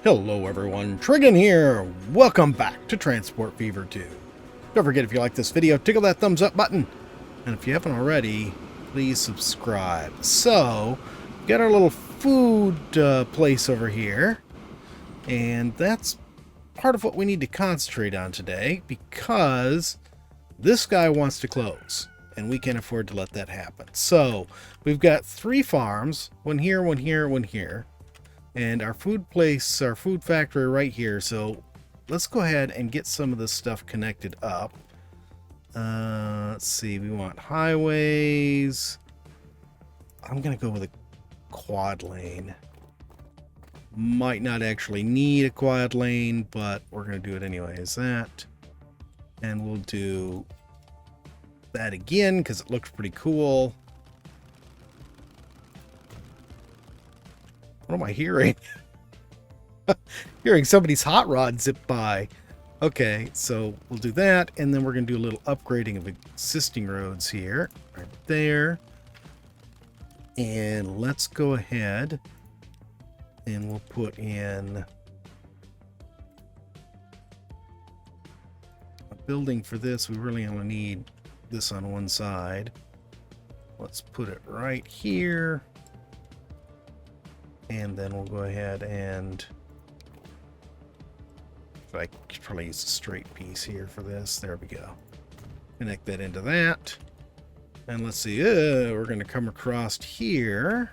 Hello everyone, Trigan here. Welcome back to Transport Fever 2. Don't forget, if you like this video, tickle that thumbs up button. And if you haven't already, please subscribe. So, got our little food place over here. And that's part of what we need to concentrate on today, because this guy wants to close. And we can't afford to let that happen. So, we've got 3 farms. One here, one here, one here. And our food place, our food factory right here. So let's go ahead and get some of this stuff connected up. Let's see, we want highways. I'm going to go with a quad lane. Might not actually need a quad lane, but we're going to do it anyways. That. And we'll do that again because it looks pretty cool. What am I hearing? Hearing somebody's hot rod zip by. Okay, so we'll do that, and then we're going to do a little upgrading of existing roads here. Right there. And let's go ahead and we'll put in a building for this. We really only need this on one side. Let's put it right here. And then we'll go ahead and I could probably use a straight piece here for this. There we go. Connect that into that. And let's see, we're going to come across here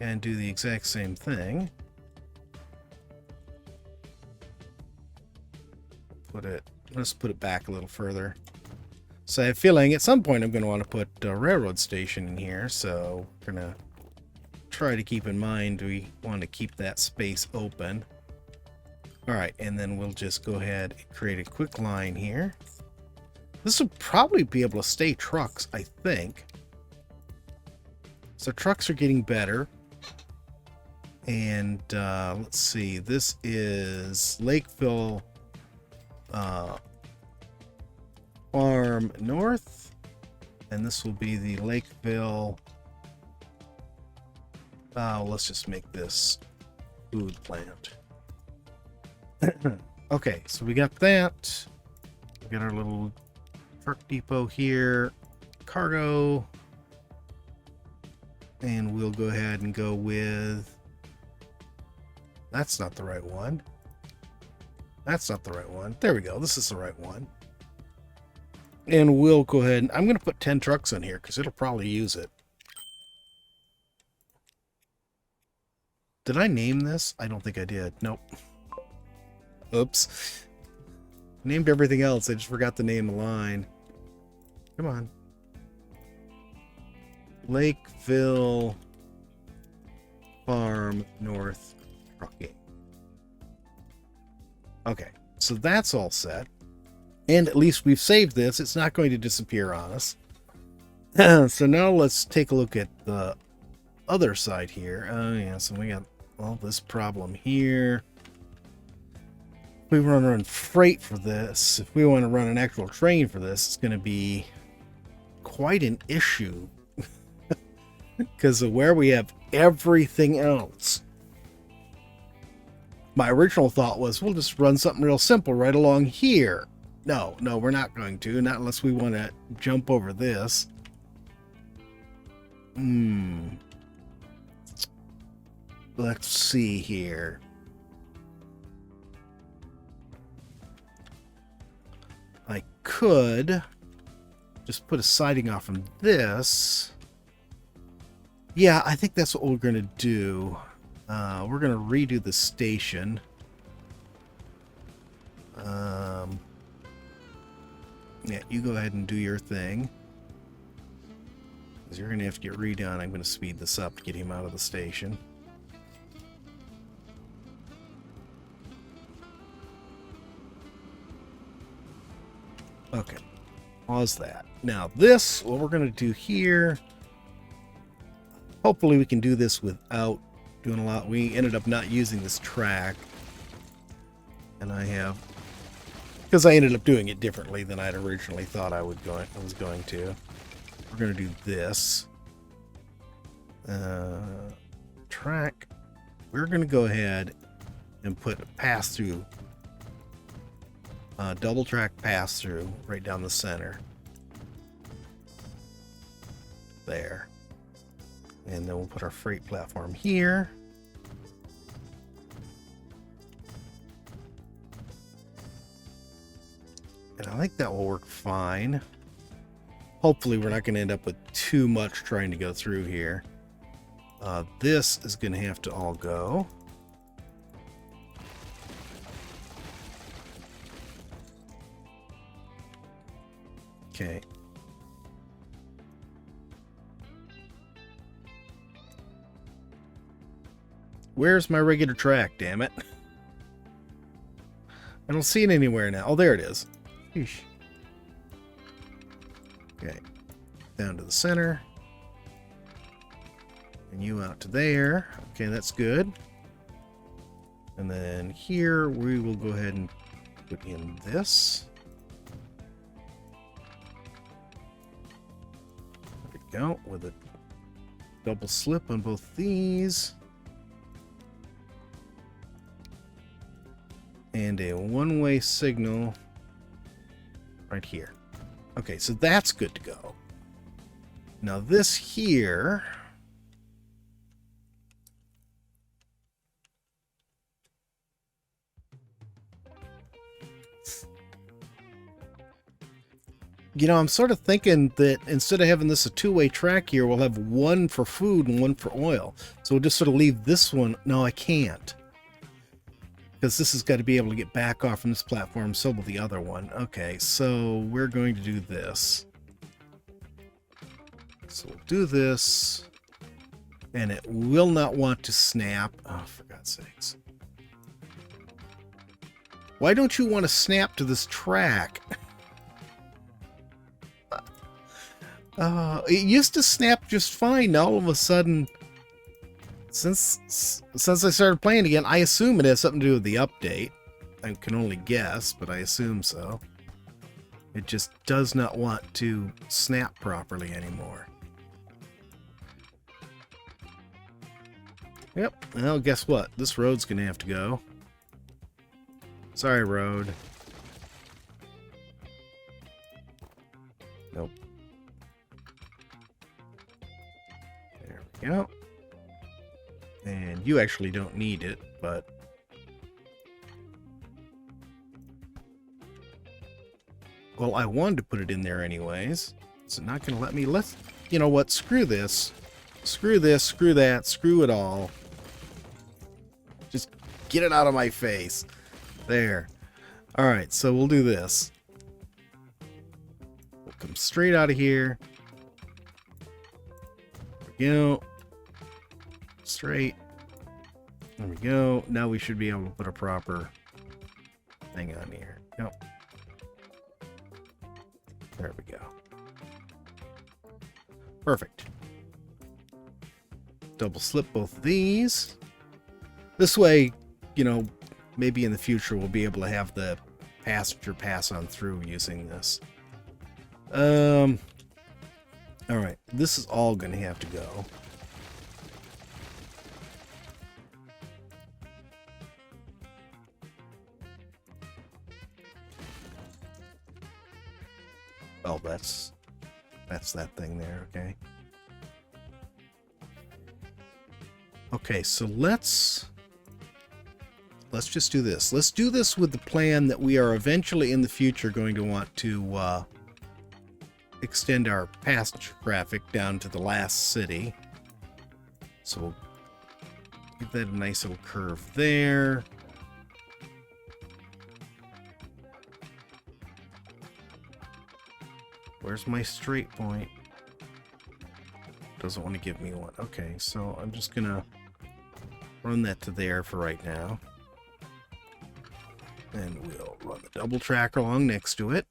and do the exact same thing. Let's put it back a little further. So I have a feeling at some point I'm going to want to put a railroad station in here. So we're going to try to keep in mind we want to keep that space open. All right, and then we'll just go ahead and create a quick line here. This will probably be able to stay trucks, I think. So trucks are getting better. And let's see, this is Lakeville Farm North, and this will be the Lakeville. Let's just make this food plant. Okay, so we got that. We got our little truck depot here, cargo, and we'll go ahead and go with. That's not the right one. That's not the right one. There we go. This is the right one. And we'll go ahead and I'm going to put 10 trucks in here because it'll probably use it. Did I name this? I don't think I did. Nope. Oops. Named everything else. I just forgot to name the line. Come on. Lakeville Farm North Trucking. Okay. So that's all set. And at least we've saved this. It's not going to disappear on us. So now let's take a look at the other side here. Oh yeah, so we got all this problem here. If we want to run freight for this, if we want to run an actual train for this, it's going to be quite an issue because of where we have everything else. My original thought was we'll just run something real simple right along here. No, we're not going to, not unless we want to jump over this. Let's see here. I could just put a siding off from this. Yeah, I think that's what we're going to do. We're going to redo the station. Yeah, you go ahead and do your thing. Because you're going to have to get redone. I'm going to speed this up to get him out of the station. Okay, pause that. Now this, what we're going to do here, hopefully we can do this without doing a lot. We ended up not using this track. And because I ended up doing it differently than I'd originally thought I was going to. We're going to do this. Track we're going to go ahead and put a pass-through, double track pass-through right down the center. There. And then we'll put our freight platform here. And I think that will work fine. Hopefully we're not going to end up with too much trying to go through here. This is going to have to all go. Okay. Where's my regular track, damn it? I don't see it anywhere now. Oh, there it is. Sheesh. Okay. Down to the center. And you out to there. Okay, that's good. And then here we will go ahead and put in this. There we go. With a double slip on both these. And a one-way signal right here. Okay, so that's good to go. Now this here, you know, I'm sort of thinking that instead of having this a two-way track here, we'll have one for food and one for oil. So we'll just sort of leave this one. No, I can't. Because this has got to be able to get back off from this platform, so will the other one. Okay, so we're going to do this. So we'll do this. And it will not want to snap. Oh, for God's sakes. Why don't you want to snap to this track? It used to snap just fine. Now all of a sudden... Since I started playing again, I assume it has something to do with the update. I can only guess, but I assume so. It just does not want to snap properly anymore. Yep, well, guess what? This road's gonna have to go. Sorry, road. Nope. There we go. And you actually don't need it, but... Well, I wanted to put it in there anyways. Is it not going to let me? Let's... You know what? Screw this. Screw this, screw that, screw it all. Just get it out of my face. There. Alright, so we'll do this. We'll come straight out of here. There we go. Straight. There we go. Now we should be able to put a proper thing on here. Yep. There we go. Perfect. Double slip both of these. This way, you know, maybe in the future we'll be able to have the passenger pass on through using this. Alright. This is all going to have to go. Oh, that's that thing there, okay. Okay, so let's just do this. Let's do this with the plan that we are eventually in the future going to want to extend our passenger traffic down to the last city. So we'll give that a nice little curve there. Where's my straight point? Doesn't want to give me one. Okay, so I'm just gonna run that to there for right now. And we'll run the double track along next to it.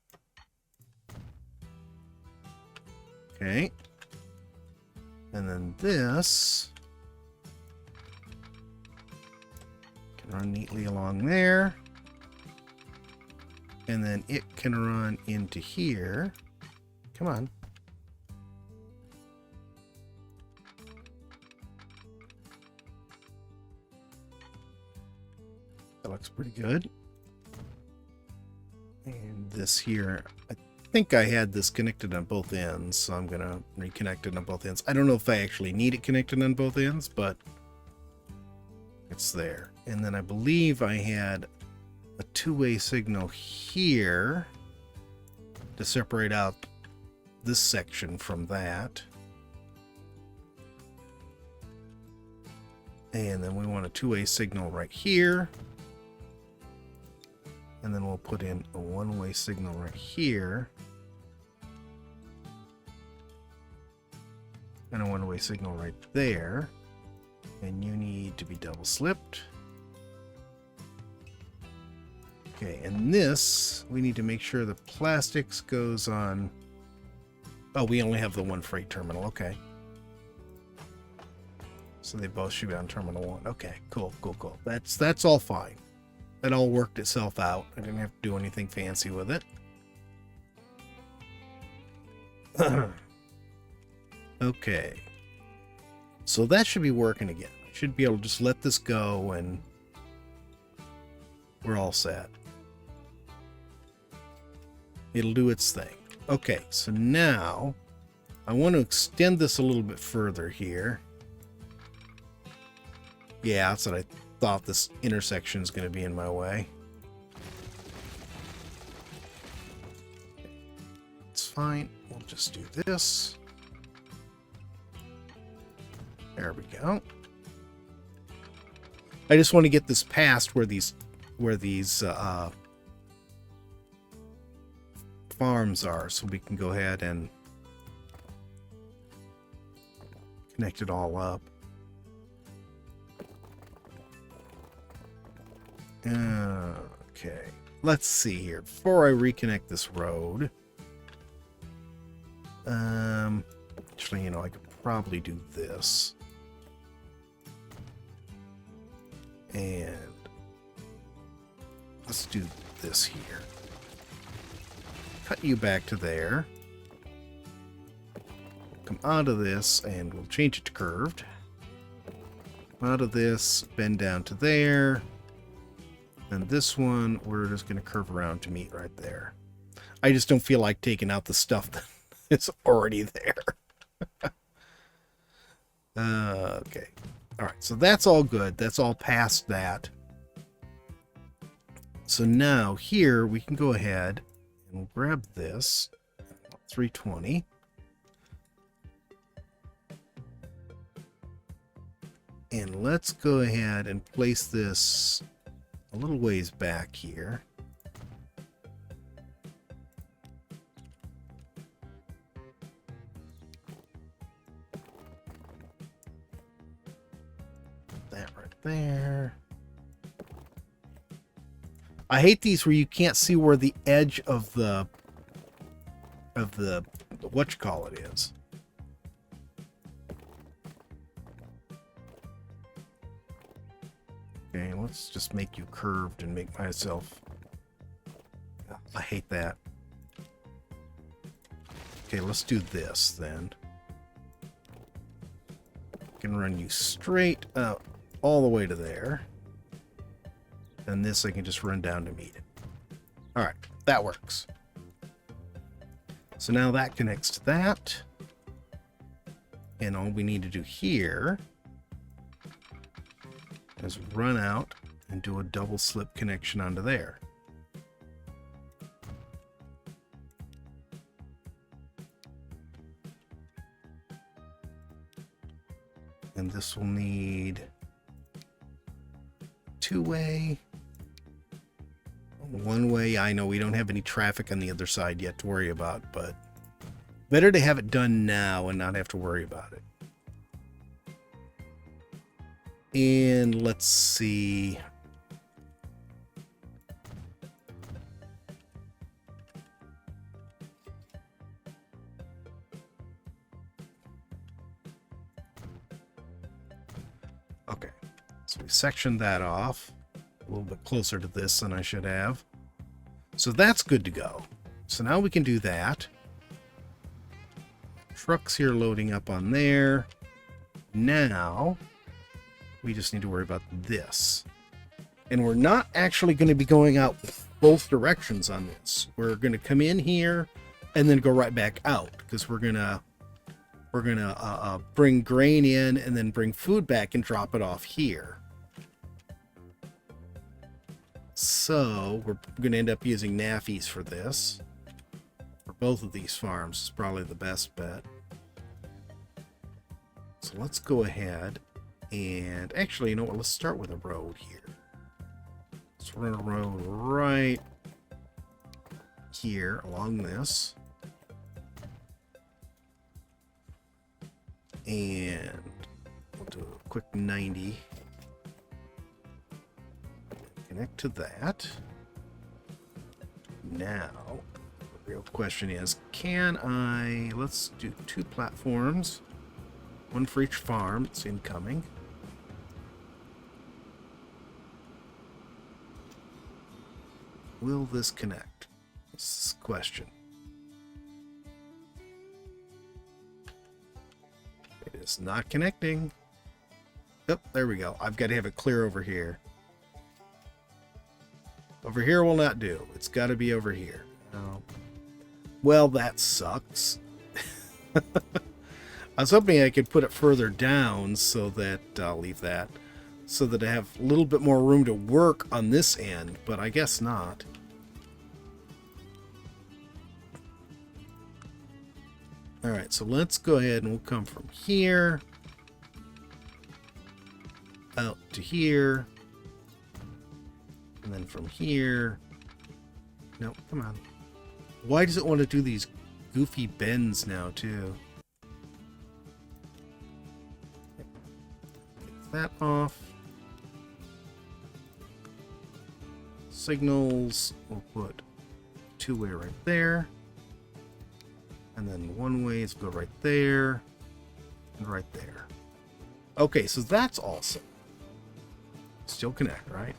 Okay. And then this can run neatly along there. And then it can run into here. Come on. looks pretty good. And this here, I think I had this connected on both ends, so I'm going to reconnect it on both ends. I don't know if I actually need it connected on both ends, but it's there. And then I believe I had a two-way signal here to separate out this section from that. And then we want a two-way signal right here. And then we'll put in a one-way signal right here. And a one-way signal right there. And you need to be double slipped. Okay, and this, we need to make sure the plastics goes on. Oh, we only have the one freight terminal. Okay. So they both should be on terminal 1. Okay, cool. That's all fine. That all worked itself out. I didn't have to do anything fancy with it. Okay. So that should be working again. I should be able to just let this go and we're all set. It'll do its thing. Okay, so now I want to extend this a little bit further here. Yeah, that's what I thought. This intersection is going to be in my way. It's fine. We'll just do this. There we go. I just want to get this past where these farms are, so we can go ahead and connect it all up. Okay, let's see here. Before I reconnect this road, actually, you know, I could probably do this. And let's do this here. Cut you back to there. Come out of this, and we'll change it to curved. Come out of this, bend down to there. And this one, we're just going to curve around to meet right there. I just don't feel like taking out the stuff that's already there. Okay. All right, so that's all good. That's all past that. So now here we can go ahead and grab this 320. And let's go ahead and place this a little ways back here. That right there. I hate these where you can't see where the edge of the whatchamacallit is. Okay, let's just make you curved and make myself... I hate that. Okay, let's do this then. I can run you straight out all the way to there. And this I can just run down to meet it. Alright, that works. So now that connects to that. And all we need to do here is run out and do a double slip connection onto there. And this will need two-way, one-way. I know we don't have any traffic on the other side yet to worry about, but better to have it done now and not have to worry about it. And let's see. Okay, so we sectioned that off a little bit closer to this than I should have. So that's good to go. So now we can do that. Trucks here loading up on there. Now we just need to worry about this. And we're not actually going to be going out both directions on this. We're going to come in here and then go right back out, because we're gonna bring grain in and then bring food back and drop it off here. So we're going to end up using NAFIs for this. For both of these farms is probably the best bet. So let's go ahead and actually, you know what? Let's start with a road here. Let's run a road right here along this. And we'll do a quick 90. Connect to that. Now, the real question is, can I... Let's do 2 platforms. One for each farm. It's incoming. Will this connect? This is the question. It is not connecting. Yep, there we go. I've got to have it clear over here. Over here will not do. It's got to be over here. Oh. Well, that sucks. I was hoping I could put it further down so that I'll leave that, so that I have a little bit more room to work on this end, but I guess not. All right, so let's go ahead and we'll come from here out to here, and then from here. No, come on. Why does it want to do these goofy bends now too? Get that off. Signals, we'll put 2-way right there. And then 1-ways go right there and right there. Okay, so that's awesome. Still connect, right?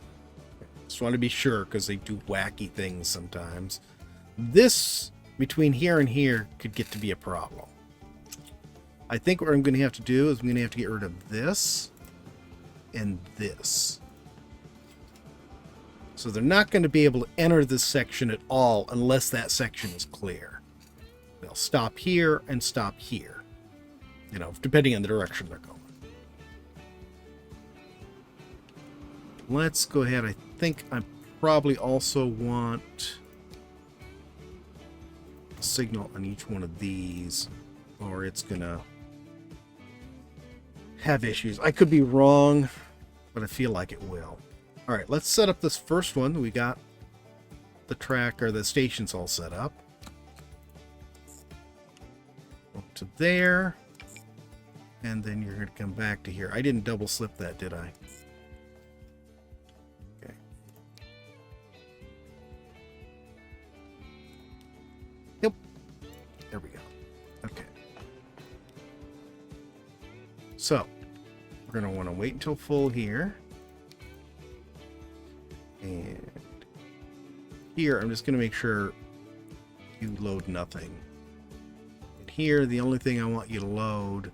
Just want to be sure, because they do wacky things sometimes. This, between here and here, could get to be a problem. I think what I'm going to have to do is I'm going to have to get rid of this and this. So they're not going to be able to enter this section at all unless that section is clear. They'll stop here and stop here, you know, depending on the direction they're going. Let's go ahead. I think I probably also want a signal on each one of these, or it's gonna have issues. I could be wrong, but I feel like it will. All right, let's set up this first one. We got the track, or the stations all set up. Up to there, and then you're going to come back to here. I didn't double slip that, did I? Okay. Yep. There we go. Okay. So, we're going to want to wait until full here. And here, I'm just going to make sure you load nothing. Here, the only thing I want you to load,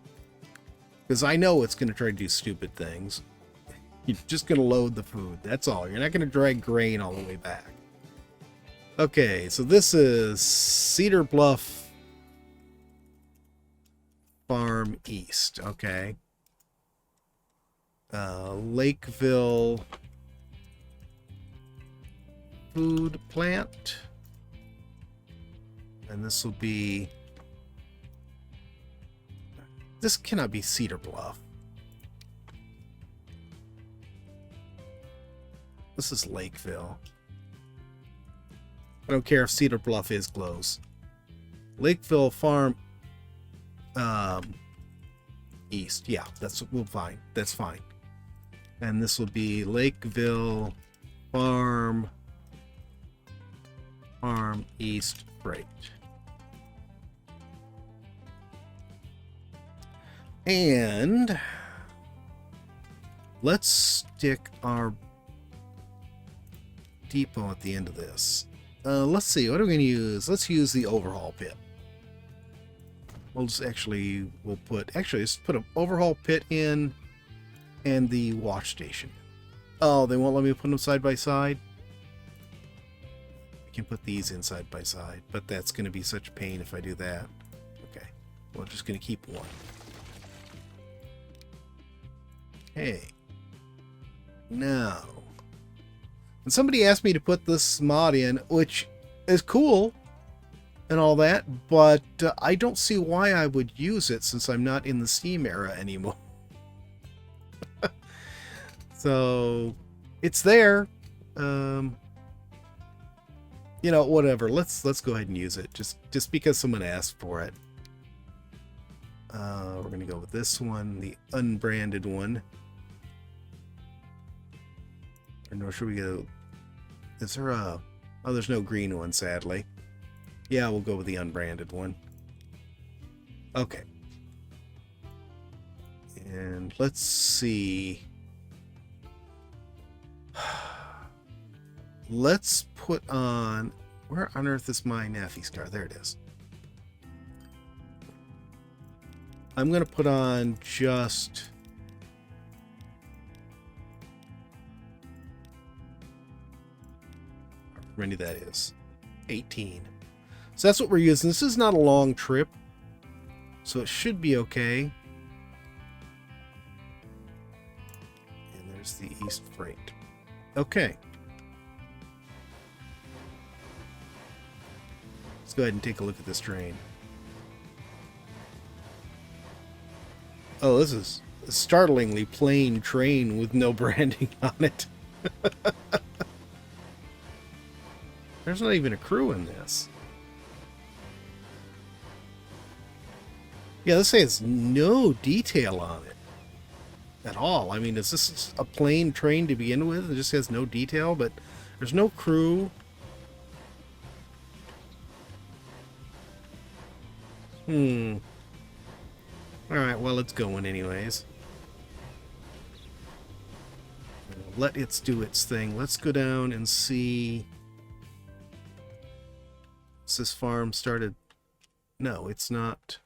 because I know it's going to try to do stupid things. You're just going to load the food. That's all. You're not going to drag grain all the way back. Okay, so this is Cedar Bluff Farm East. Okay. Lakeville Food Plant. And this will be... This cannot be Cedar Bluff. This is Lakeville. I don't care if Cedar Bluff is close. Lakeville Farm East. Yeah, that's fine. That's fine. And this will be Lakeville Farm East Freight. And let's stick our depot at the end of this. Let's see, what are we going to use? Let's use the overhaul pit. We'll just let's put an overhaul pit in and the wash station. Oh, they won't let me put them side by side? I can put these in side by side, but that's going to be such a pain if I do that. Okay, we're just going to keep one. Okay. Now, and somebody asked me to put this mod in, which is cool and all that, but I don't see why I would use it since I'm not in the Steam era anymore. So it's there. You know, whatever. Let's go ahead and use it just because someone asked for it. We're gonna go with this one, the unbranded one. Or no, should we go? Is there a? Oh, there's no green one, sadly. Yeah, we'll go with the unbranded one. Okay. And let's see. Let's put on... Where on earth is my Naffy star? There it is. I'm going to put on just... How many that is? 18. So that's what we're using. This is not a long trip, so it should be okay. And there's the East Freight. Okay. Let's go ahead and take a look at this train. Oh, this is a startlingly plain train with no branding on it. There's not even a crew in this. Yeah, this has no detail on it at all. I mean, is this a plain train to begin with? It just has no detail, but there's no crew. Alright, well, it's going anyways. Let it do its thing. Let's go down and see... Is this farm started? No, it's not.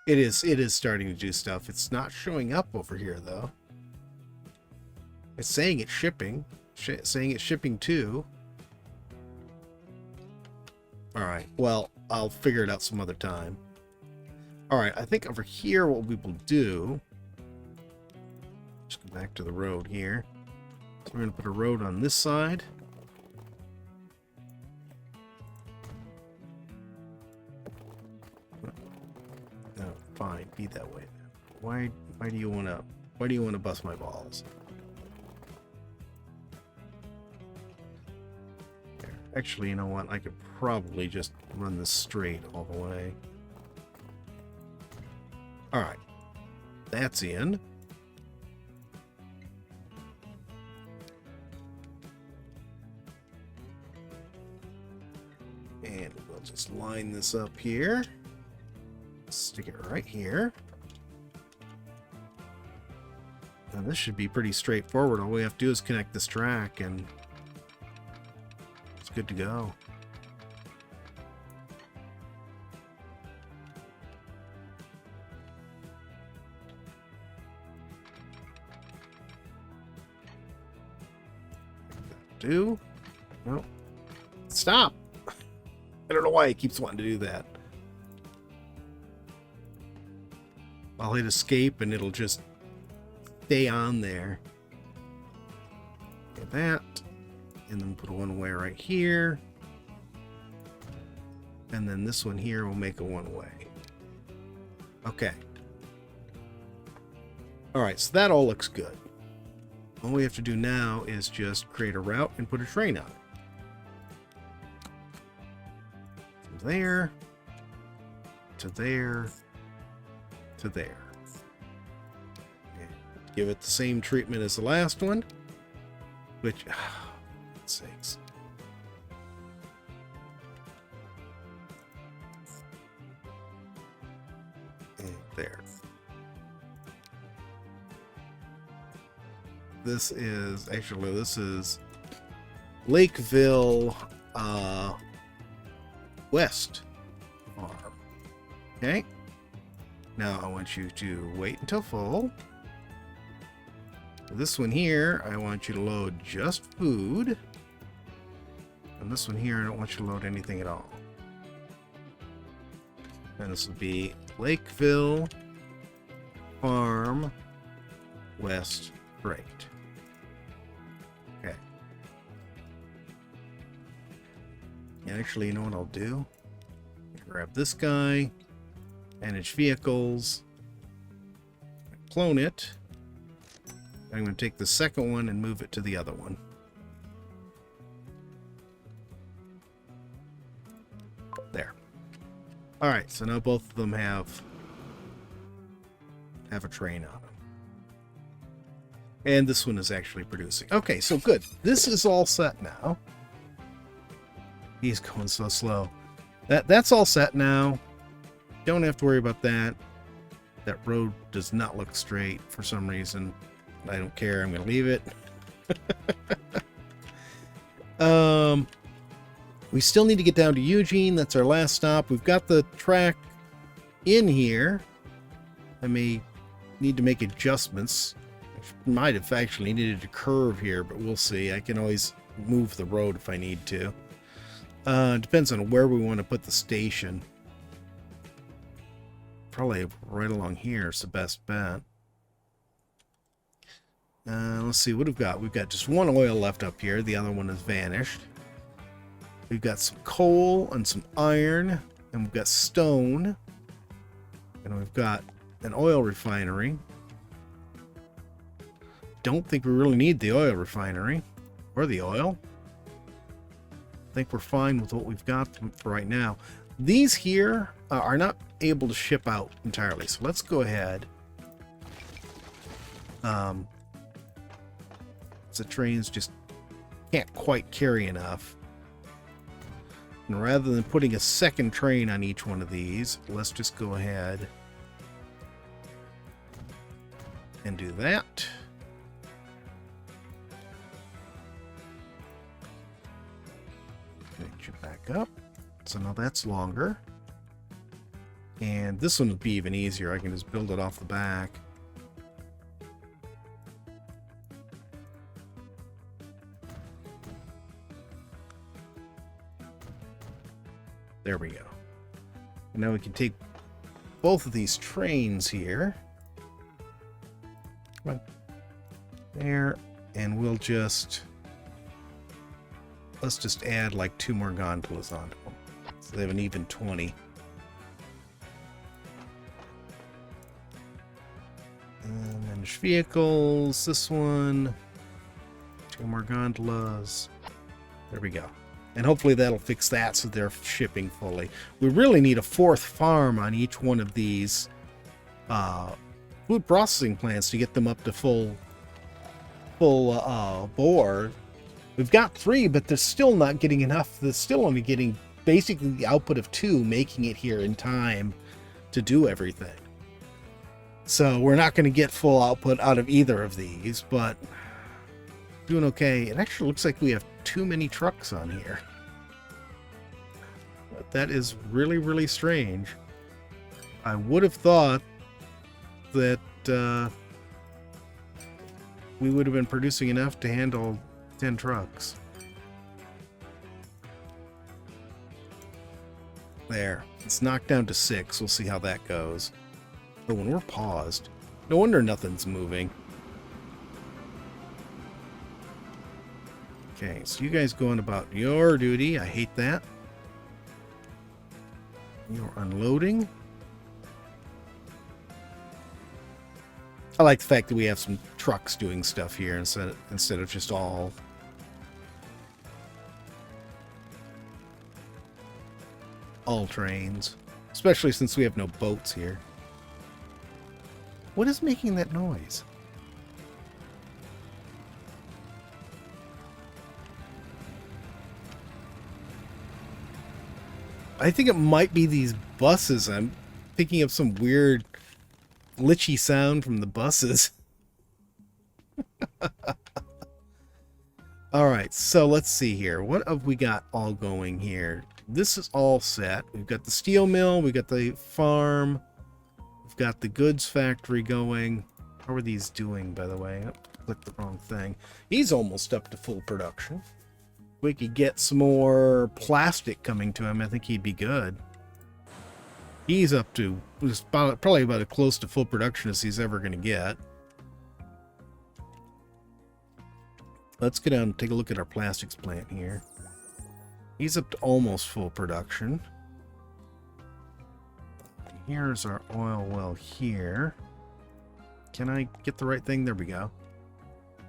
It is starting to do stuff. It's not showing up over here, though. It's saying it's shipping. Saying it's shipping too. Alright, well, I'll figure it out some other time. Alright, I think over here what we will do... Just go back to the road here. So we're going to put a road on this side. No, fine, be that way then. Why do you want to bust my balls? There. Actually, you know what? I could probably just run this straight all the way. Alright. That's in. And we'll just line this up here. Stick it right here. And this should be pretty straightforward. All we have to do is connect this track and it's good to go. Do? No. Stop! I don't know why he keeps wanting to do that. I'll hit escape and it'll just stay on there. Get that. And then put a one-way right here. And then this one here will make a one-way. Okay. Alright, so that all looks good. All we have to do now is just create a route and put a train on it. From there, to there, to there. And give it the same treatment as the last one, which, for God's sakes. And there. This is Lakeville West Farm. Okay. Now I want you to wait until full. This one here, I want you to load just food. And this one here, I don't want you to load anything at all. And this would be Lakeville Farm West Freight. Okay. Actually, you know what I'll do? Grab this guy, manage vehicles, clone it. I'm going to take the second one and move it to the other one. There. Alright, so now both of them have a train on them. And this one is actually producing. Okay, so good. This is all set now. He's going so slow. That's all set now. Don't have to worry about that. That road does not look straight for some reason. I don't care. I'm going to leave it. We still need to get down to Eugene. That's our last stop. We've got the track in here. I may need to make adjustments. I might have actually needed a curve here, but we'll see. I can always move the road if I need to. Depends on where we want to put the station. Probably right along here is the best bet. Let's see what we've got. We've got just one oil left up here. The other one has vanished. We've got some coal and some iron, and we've got stone, and we've got an oil refinery. Don't think we really need the oil refinery or the oil. I think we're fine with what we've got for right now. These here are not able to ship out entirely, so let's go ahead. The trains just can't quite carry enough. And rather than putting a second train on each one of these, let's just go ahead and do that. Get you back up. So now that's longer. And this one would be even easier. I can just build it off the back. There we go. And now we can take both of these trains here. Come on. There. And we'll just... let's just add like 2 more gondolas onto them. So they have an even 20. And manage vehicles. This one. 2 more gondolas. There we go. And hopefully that'll fix that so they're shipping fully. We really need a 4th farm on each one of these food processing plants to get them up to full bore. We've got 3, but they're still not getting enough. They're still only getting basically the output of 2, making it here in time to do everything. So we're not going to get full output out of either of these, but doing okay. It actually looks like we have too many trucks on here. But that is really, really strange. I would have thought that we would have been producing enough to handle 10 trucks. There. It's knocked down to 6. We'll see how that goes. But when we're paused, no wonder nothing's moving. Okay, so you guys going about your duty. I hate that. You're unloading. I like the fact that we have some trucks doing stuff here instead of just all trains. Especially since we have no boats here. What is making that noise? I think it might be these buses. I'm picking up some weird glitchy sound from the buses. Alright, so let's see here. What have we got all going here? This is all set. We've got the steel mill. We've got the farm. We've got the goods factory going. How are these doing, by the way? clicked the wrong thing. He's almost up to full production. If we could get some more plastic coming to him, I think he'd be good. He's up to probably about as close to full production as he's ever going to get. Let's go down and take a look at our plastics plant here. He's up to almost full production. Here's our oil well here. Can I get the right thing? There we go.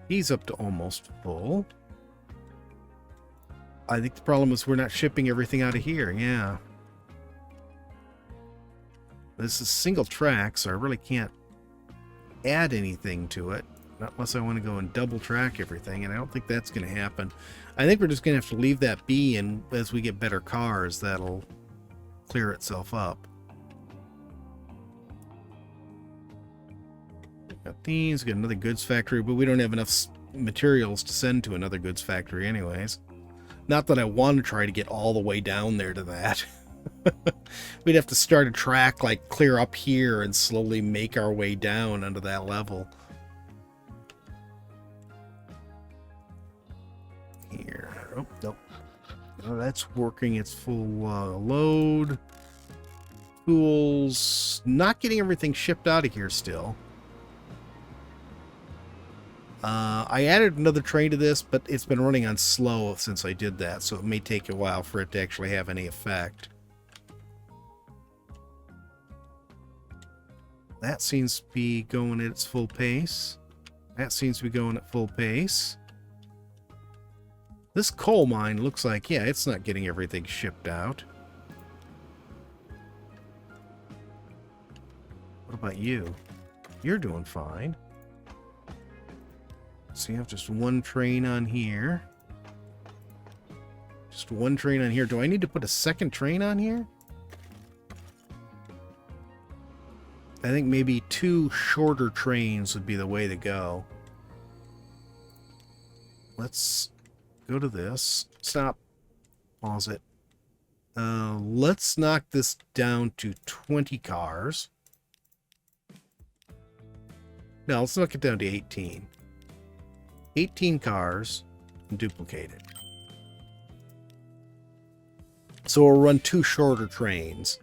He's up to almost full. I think the problem is we're not shipping everything out of here. Yeah. This is single track, so I really can't add anything to it. Not unless I want to go and double track everything, and I don't think that's going to happen. I think we're just going to have to leave that be, and as we get better cars, that'll clear itself up. Got these, got another goods factory, but we don't have enough materials to send to another goods factory anyways. Not that I want to try to get all the way down there to that. We'd have to start a track like clear up here and slowly make our way down under that level. Here. Oh, nope. No, that's working its full load. Tools. Not getting everything shipped out of here still. I added another train to this, but it's been running on slow since I did that, so it may take a while for it to actually have any effect. That seems to be going at its full pace. That seems to be going at full pace. This coal mine looks like, yeah, it's not getting everything shipped out. What about you? You're doing fine. So you have just one train on here. Just one train on here. Do I need to put a second train on here? I think maybe 2 shorter trains would be the way to go. Let's go to this. Stop. Pause it. Let's knock this down to 20 cars. No, let's knock it down to 18. 18 cars and duplicate it. So we'll run 2 shorter trains.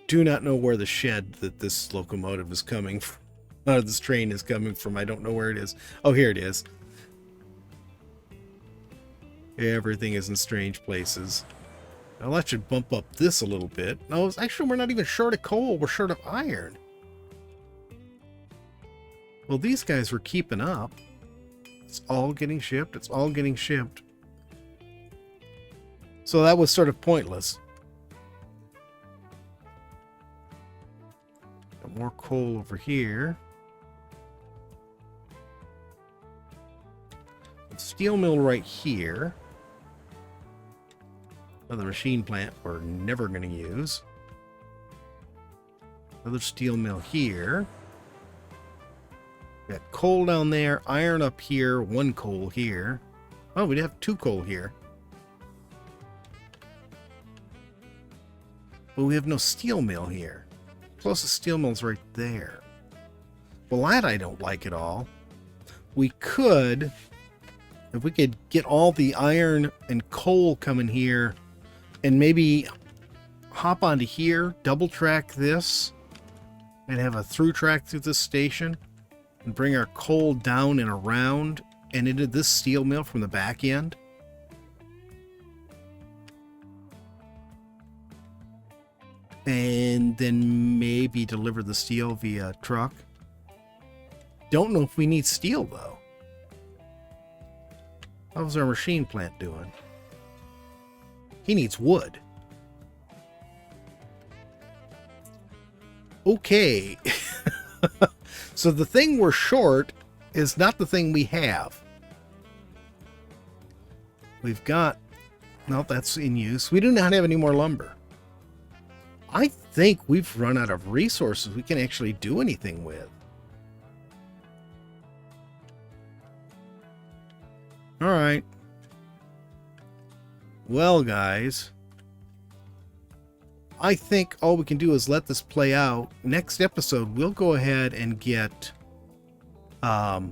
Do not know where the shed that this locomotive is coming from. This train is coming from. I don't know where it is. Oh, here it is. Everything is in strange places. Now that should bump up this a little bit. No, actually, we're not even short of coal. We're short of iron. Well, these guys were keeping up. It's all getting shipped. It's all getting shipped. So that was sort of pointless. Got more coal over here. Steel mill right here. Another machine plant we're never going to use. Another steel mill here. Got coal down there, iron up here, 1 coal here. Oh, we'd have 2 coal here. But we have no steel mill here. Closest steel mill's right there. Well, that I don't like at all. We could, if we could get all the iron and coal coming here and maybe hop onto here, double track this, and have a through track through this station. And bring our coal down and around and into this steel mill from the back end. And then maybe deliver the steel via truck. Don't know if we need steel, though. How's our machine plant doing? He needs wood. Okay. So the thing we're short is not the thing we have. We've got... No, that's in use. We do not have any more lumber. I think we've run out of resources we can actually do anything with. Alright. Well, guys. I think all we can do is let this play out. Next episode, we'll go ahead and get the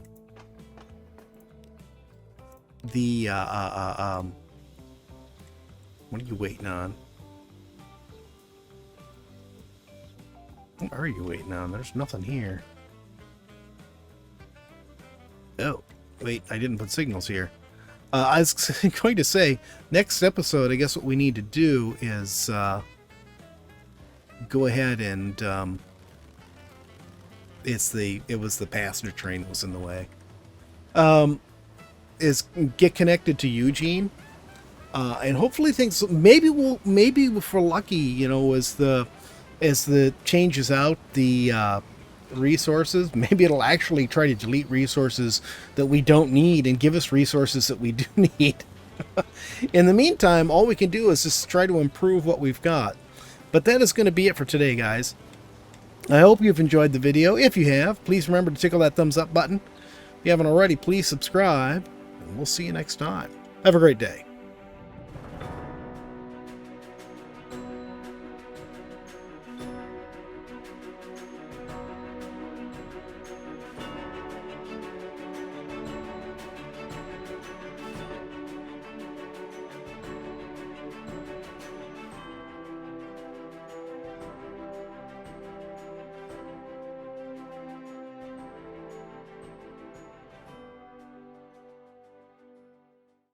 what are you waiting on? What are you waiting on? There's nothing here. Oh, wait, I didn't put signals here. I was going to say, next episode, I guess what we need to do is go ahead and it was the passenger train that was in the way. Is get connected to Eugene, and hopefully things. Maybe if we're lucky, you know, as the changes out the resources, maybe it'll actually try to delete resources that we don't need and give us resources that we do need. In the meantime, all we can do is just try to improve what we've got. But that is going to be it for today, guys. I hope you've enjoyed the video. If you have, please remember to tickle that thumbs up button. If you haven't already, please subscribe, and we'll see you next time. Have a great day.